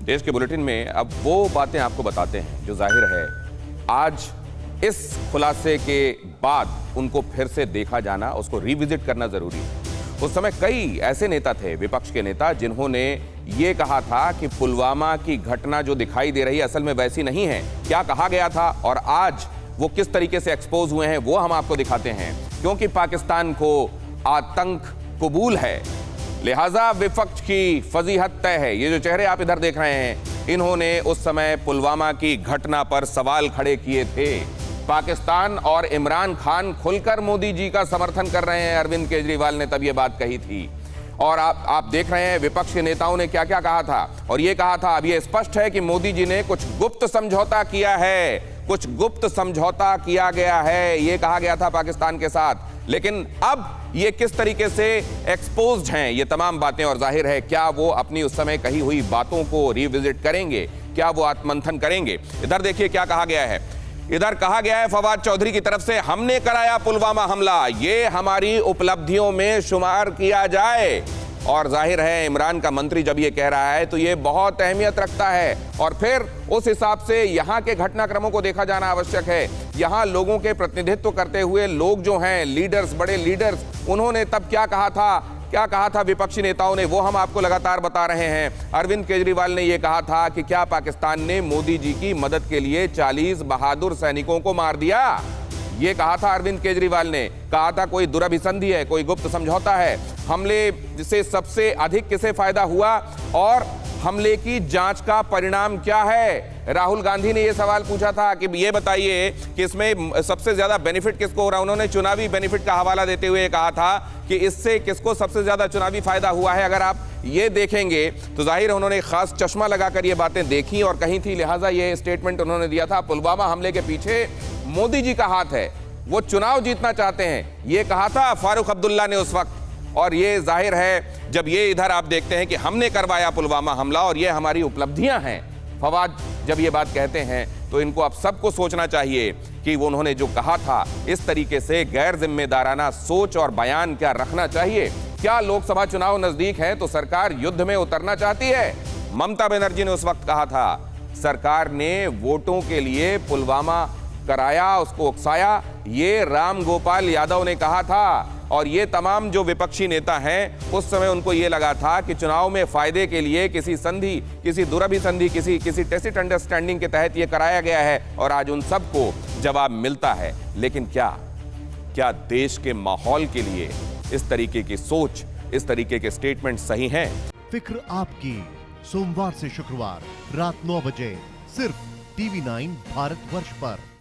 देश के बुलेटिन में अब वो बातें आपको बताते हैं जो जाहिर है आज इस खुलासे के बाद उनको फिर से देखा जाना, उसको रिविजिट करना जरूरी है। उस समय कई ऐसे नेता थे, विपक्ष के नेता, जिन्होंने ये कहा था कि पुलवामा की घटना जो दिखाई दे रही है असल में वैसी नहीं है। क्या कहा गया था और आज वो किस तरीके से एक्सपोज हुए हैं वो हम आपको दिखाते हैं। क्योंकि पाकिस्तान को आतंक कबूल है, लिहाजा विपक्ष की फजीहत तय है। ये जो चेहरे आप इधर देख रहे हैं, इन्होंने उस समय पुलवामा की घटना पर सवाल खड़े किए थे। पाकिस्तान और इमरान खान खुलकर मोदी जी का समर्थन कर रहे हैं। अरविंद केजरीवाल ने तब ये बात कही थी। और आप देख रहे हैं विपक्ष के नेताओं ने क्या क्या कहा था। और ये कहा था, अब ये स्पष्ट है कि मोदी जी ने कुछ गुप्त समझौता किया है, कुछ गुप्त समझौता किया गया है, ये कहा गया था पाकिस्तान के साथ। लेकिन अब ये किस तरीके से एक्सपोज्ड हैं ये तमाम बातें, और जाहिर है क्या वो अपनी उस समय कही हुई बातों को रिविजिट करेंगे, क्या वो आत्ममंथन करेंगे। इधर देखिए क्या कहा गया है। इधर कहा गया है फवाद चौधरी की तरफ से, हमने कराया पुलवामा हमला, ये हमारी उपलब्धियों में शुमार किया जाए। और जाहिर है इमरान का मंत्री जब ये कह रहा है तो ये बहुत अहमियत रखता है। और फिर उस हिसाब से यहाँ के घटनाक्रमों को देखा जाना आवश्यक है। यहाँ लोगों के प्रतिनिधित्व करते हुए लोग जो हैं, लीडर्स, बड़े लीडर्स, उन्होंने तब क्या कहा था विपक्षी नेताओं ने, वो हम आपको लगातार बता रहे हैं। अरविंद केजरीवाल ने यह कहा था कि क्या पाकिस्तान ने मोदी जी की मदद के लिए 40 बहादुर सैनिकों को मार दिया। ये कहा था अरविंद केजरीवाल ने, कहा था कोई दुरभिसंधि है, कोई गुप्त समझौता है, हमले से सबसे अधिक किसे फायदा हुआ और हमले की जांच का परिणाम क्या है। राहुल गांधी ने यह सवाल पूछा था कि ये बताइए कि इसमें सबसे ज्यादा बेनिफिट किसको हो रहा है। उन्होंने चुनावी बेनिफिट का हवाला देते हुए कहा था कि इससे किसको सबसे ज्यादा चुनावी फायदा हुआ है। अगर आप ये देखेंगे तो जाहिर है उन्होंने खास चश्मा लगाकर ये बातें देखी और कही थी, लिहाजा ये स्टेटमेंट उन्होंने दिया था। पुलवामा हमले के पीछे मोदी जी का हाथ है, वो चुनाव जीतना चाहते हैं, ये कहा था फारूक अब्दुल्ला ने उस वक्त। और ये जाहिर है जब ये इधर आप देखते हैं कि हमने करवाया पुलवामा हमला और ये हमारी उपलब्धियां हैं, फवाद जब ये बात कहते हैं तो इनको अब सबको सोचना चाहिए कि वो उन्होंने जो कहा था इस तरीके से गैर जिम्मेदाराना सोच और बयान क्या रखना चाहिए। क्या लोकसभा चुनाव नजदीक है तो सरकार युद्ध में उतरना चाहती है। ममता बनर्जी ने उस वक्त कहा था सरकार ने वोटों के लिए पुलवामा कराया, उसको उकसाया, ये राम गोपाल यादव ने कहा था। और ये तमाम जो विपक्षी नेता हैं उस समय उनको ये लगा था कि चुनाव में फायदे के लिए किसी संधि, किसी दुरभिसंधि, किसी टैसिट अंडरस्टैंडिंग के तहत ये कराया गया है और आज उन सबको जवाब मिलता है। लेकिन क्या देश के माहौल के लिए इस तरीके की सोच, इस तरीके के स्टेटमेंट सही हैं? फिक्र आपकी, सोमवार से शुक्रवार रात 9 बजे सिर्फ TV9 भारतवर्ष पर।